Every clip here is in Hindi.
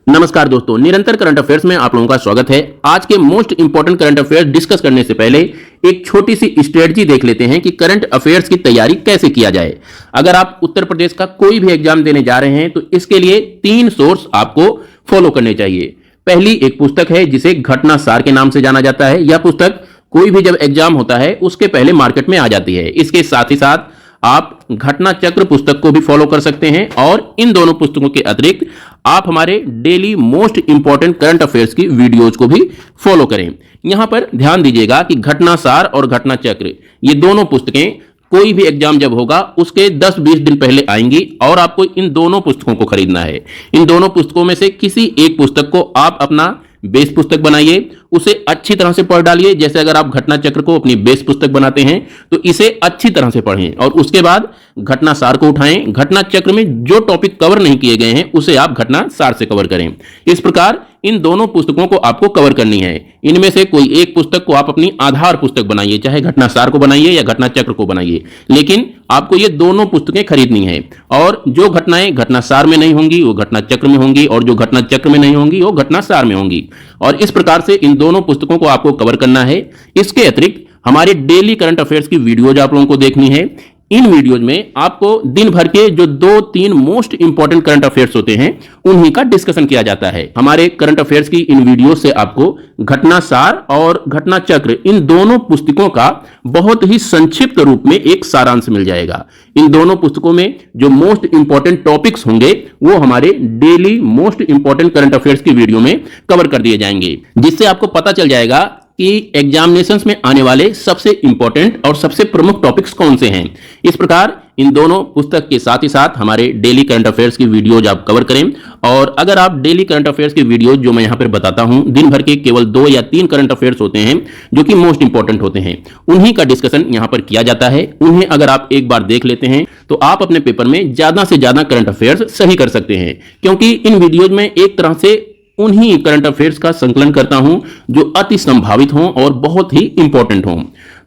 नमस्कार दोस्तों, निरंतर करंट अफेयर्स में आप लोगों का स्वागत है। आज के most important current affairs discuss करने से पहले एक छोटी सी स्ट्रेटजी देख लेते हैं कि करंट अफेयर्स की तैयारी कैसे किया जाए। अगर आप उत्तर प्रदेश का कोई भी एग्जाम देने जा रहे हैं तो इसके लिए 3 सोर्स आपको फॉलो करने चाहिए। पहली एक पुस्तक है जिसे घटना सार के नाम से जाना जाता है। यह पुस्तक कोई भी जब एग्जाम होता है उसके पहले मार्केट में आ जाती है। इसके साथ ही साथ आप घटना चक्र पुस्तक को भी फॉलो कर सकते हैं और इन दोनों पुस्तकों के अतिरिक्त आप हमारे daily most important current affairs की वीडियोज को भी फॉलो करें। यहां पर ध्यान दीजिएगा कि घटना सार और घटना चक्र ये दोनों पुस्तकें कोई भी एग्जाम जब होगा उसके 10-20 दिन पहले आएंगी और आपको इन दोनों पुस्तकों को खरीदना है। इन दोनों पुस्तकों में से किसी एक पुस्तक को आप अपना बेस पुस्तक बनाइए, उसे अच्छी तरह से पढ़ डालिए। जैसे अगर आप घटना चक्र को अपनी बेस पुस्तक बनाते हैं तो इसे अच्छी तरह से पढ़ें और उसके बाद घटना सार को उठाएं। घटना चक्र में जो टॉपिक कवर नहीं किए गए हैं उसे आप घटना सार से कवर करें। इस प्रकार इन दोनों पुस्तकों को आपको कवर करनी है। इनमें से कोई एक पुस्तक को आप अपनी आधार पुस्तक बनाइए, चाहे घटना सार को बनाइए या घटना चक्र को बनाइए, लेकिन आपको ये दोनों पुस्तकें खरीदनी है। और जो घटनाएं घटना सार में नहीं होंगी वो घटना चक्र में होंगी और जो घटना चक्र में नहीं होंगी वो घटना सार में होंगी। और इस प्रकार से इन दोनों पुस्तकों को आपको कवर करना है। इसके अतिरिक्त हमारे डेली करंट अफेयर्स की वीडियोज आप लोगों को देखनी है। इन वीडियोज में आपको दिन भर के जो 2-3 मोस्ट इंपॉर्टेंट करंट अफेयर्स होते हैं उन्हीं का डिस्कशन किया जाता है। हमारे करंट अफेयर्स की इन वीडियो से आपको घटना सार और घटना चक्र इन दोनों पुस्तकों का बहुत ही संक्षिप्त रूप में एक सारांश मिल जाएगा। इन दोनों पुस्तकों में जो मोस्ट इंपॉर्टेंट टॉपिक्स होंगे वो हमारे daily most important current affairs की वीडियो में कवर कर दिए जाएंगे, जिससे आपको पता चल जाएगा कि एग्जामिनेशंस में आने वाले सबसे इंपॉर्टेंट और सबसे प्रमुख टॉपिक्स कौन से हैं। इस प्रकार इन दोनों पुस्तक के साथ ही साथ हमारे डेली करंट अफेयर्स की वीडियोज आप कवर करें। और अगर आप डेली करंट अफेयर्स की वीडियोज जो मैं यहां पर बताता हूं, दिन भर के केवल 2 या 3 करंट अफेयर्स होते हैं जो कि मोस्ट इंपॉर्टेंट होते हैं, उन्हीं का डिस्कशन यहां पर किया जाता है। उन्हें अगर आप एक बार देख लेते हैं तो आप अपने पेपर में ज्यादा से ज्यादा करंट अफेयर्स सही कर सकते हैं, क्योंकि इन वीडियोज में एक तरह से उन्हीं करंट अफेयर्स का संकलन करता हूं जो अति संभावित हों और बहुत ही इंपॉर्टेंट हों।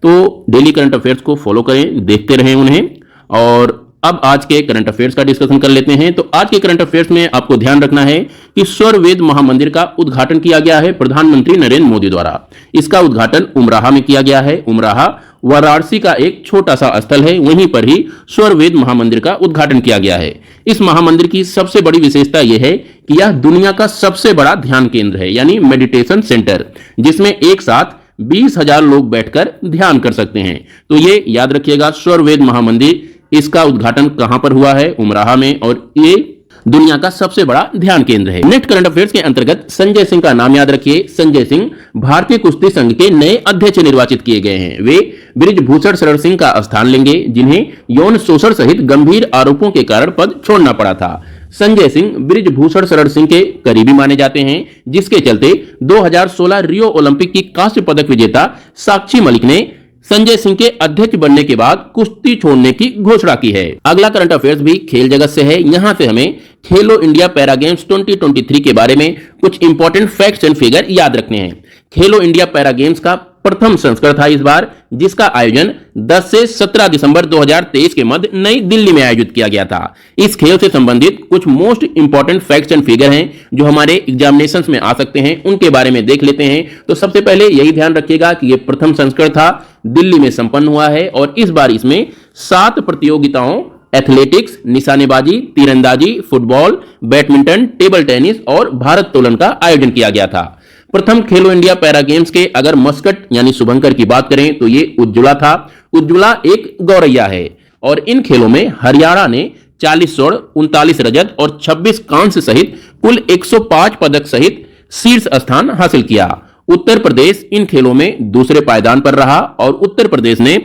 तो डेली करंट अफेयर्स को फॉलो करें, देखते रहें उन्हें। और अब आज के करंट अफेयर्स का डिस्कशन कर लेते हैं। तो आज के करंट अफेयर्स में आपको ध्यान रखना है कि स्वरवेद महामंदिर का उद्घाटन किया गया है प्रधानमंत्री नरेंद्र मोदी द्वारा। इसका उद्घाटन उमराह में किया गया है। उमराह वाराणसी का एक छोटा सा स्थल है, वहीं पर ही स्वरवेद महामंदिर का उद्घाटन किया गया है। इस महामंदिर की सबसे बड़ी विशेषता यह है कि यह दुनिया का सबसे बड़ा ध्यान केंद्र है, यानी मेडिटेशन सेंटर, जिसमें एक साथ 20,000 लोग बैठकर ध्यान कर सकते हैं। तो ये याद रखिएगा, स्वरवेद महामंदिर, इसका उद्घाटन कहां पर हुआ है? उमराह में, और ये दुनिया का सबसे बड़ा ध्यान केंद्र है। नेक्स्ट करंट अफेयर्स के अंतर्गत संजय सिंह का नाम याद रखिए। संजय सिंह भारतीय कुश्ती संघ के नए अध्यक्ष निर्वाचित किए गए हैं। वे बृजभूषण शरण सिंह का स्थान लेंगे, जिन्हें यौन शोषण सहित गंभीर आरोपों के कारण पद छोड़ना पड़ा था। संजय सिंह बृजभूषण शरण सिंह के करीबी माने जाते हैं, जिसके चलते 2016 रियो ओलंपिक की कांस्य पदक विजेता साक्षी मलिक ने संजय सिंह के अध्यक्ष बनने के बाद कुश्ती छोड़ने की घोषणा की है। अगला करंट अफेयर्स भी खेल जगत से है। यहां से हमें खेलो इंडिया पैरा गेम्स 2023 के बारे में कुछ इंपॉर्टेंट फैक्ट्स एंड फिगर याद रखने हैं। खेलो इंडिया पैरा गेम्स का प्रथम संस्करण था इस बार, जिसका आयोजन 10 से 17 दिसंबर 2023 के मध्य नई दिल्ली में आयोजित किया गया था। इस खेल से संबंधित कुछ most important facts and figure हैं जो हमारे एग्जामिनेशंस में आ सकते हैं, उनके बारे में देख लेते हैं। तो सबसे पहले यही ध्यान रखिएगा कि यह प्रथम संस्करण था, दिल्ली में संपन्न हुआ है और इस बार इसमें 7 प्रतियोगिताओं एथलेटिक्स, निशानेबाजी, तीरंदाजी, फुटबॉल, बैडमिंटन, टेबल टेनिस और भारोत्तोलन का आयोजन किया गया था। प्रथम खेलो इंडिया पैरा गेम्स के अगर मस्कट यानी शुभंकर की बात करें तो ये उज्ज्वला था। उज्ज्वला एक गौरैया है और इन खेलों में हरियाणा ने 40 स्वर्ण, 39 रजत और 26 कांस्य सहित कुल 105 पदक सहित शीर्ष स्थान हासिल किया। उत्तर प्रदेश इन खेलों में दूसरे पायदान पर रहा और उत्तर प्रदेश ने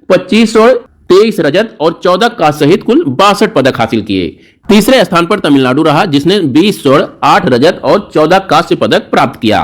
25 स्वर्ण, 23 रजत और 14 कांस्य सहित कुल 62 पदक हासिल किए। तीसरे स्थान पर तमिलनाडु रहा, जिसने 20 स्वर्ण, 8 रजत और 14 कांस्य पदक प्राप्त किया।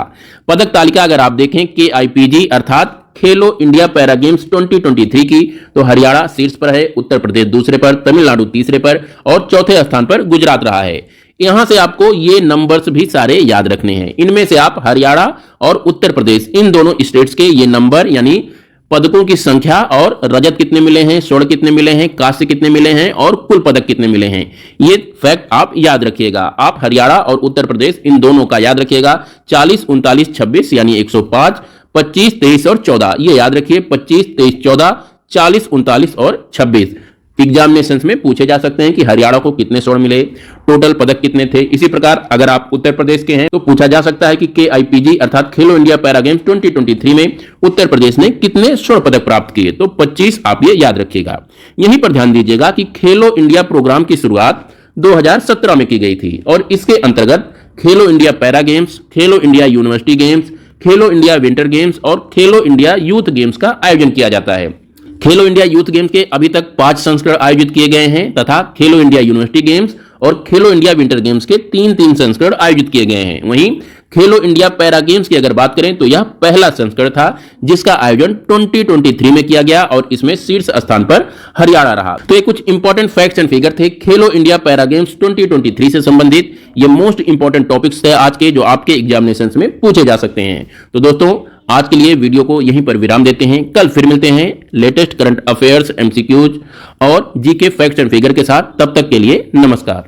पदक तालिका अगर आप देखें KIPG अर्थात खेलो इंडिया पैरा गेम्स 2023 की, तो हरियाणा शीर्ष पर है, उत्तर प्रदेश दूसरे पर, तमिलनाडु तीसरे पर और चौथे स्थान पर गुजरात रहा है। यहां से आपको ये नंबर्स भी सारे याद रखने हैं। इनमें से आप हरियाणा और उत्तर प्रदेश इन दोनों स्टेट्स के ये नंबर यानी पदकों की संख्या और रजत कितने मिले हैं, स्वर्ण कितने मिले हैं, कांस्य कितने मिले हैं और कुल पदक कितने मिले हैं। ये फैक्ट आप याद रखिएगा। आप हरियाणा और उत्तर प्रदेश इन दोनों का याद रखिएगा। 40, 39, 26 यानी 105, 25, 23 और 14 ये याद रखिए। 25, 23, 14, 40, 39 और 26 एग्जामिनेशंस में पूछे जा सकते हैं कि हरियाणा को कितने स्वर्ण मिले, टोटल पदक कितने थे। इसी प्रकार अगर आप उत्तर प्रदेश के हैं तो पूछा जा सकता है कि KIPG अर्थात खेलो इंडिया पैरा गेम्स 2023 में उत्तर प्रदेश ने कितने स्वर्ण पदक प्राप्त किए। तो 25 आप ये याद रखिएगा। यहीं पर ध्यान दीजिएगा कि खेलो इंडिया प्रोग्राम की शुरुआत 2017 में की गई थी और इसके अंतर्गत खेलो इंडिया पैरा गेम्स, खेलो इंडिया यूनिवर्सिटी गेम्स, खेलो इंडिया विंटर गेम्स और खेलो इंडिया यूथ गेम्स का आयोजन किया जाता है। खेलो इंडिया यूथ गेम्स के अभी तक 5 संस्करण आयोजित किए गए हैं तथा खेलो इंडिया यूनिवर्सिटी गेम्स और खेलो इंडिया विंटर गेम्स के 3 संस्करण आयोजित किए गए हैं। वहीं खेलो इंडिया पैरा गेम्स की अगर बात करें तो यह पहला संस्करण था जिसका आयोजन 2023 में किया गया और इसमें शीर्ष स्थान पर हरियाणा रहा। तो ये कुछ इंपॉर्टेंट फैक्ट्स एंड फिगर थे खेलो इंडिया पैरा गेम्स 2023 से संबंधित। ये मोस्ट इंपॉर्टेंट टॉपिक्स थे आज के जो आपके एग्जामिनेशंस में पूछे जा सकते हैं। तो दोस्तों आज के लिए वीडियो को यहीं पर विराम देते हैं। कल फिर मिलते हैं लेटेस्ट करंट अफेयर्स, MCQs और GK फैक्ट्स एंड फिगर के साथ। तब तक के लिए नमस्कार।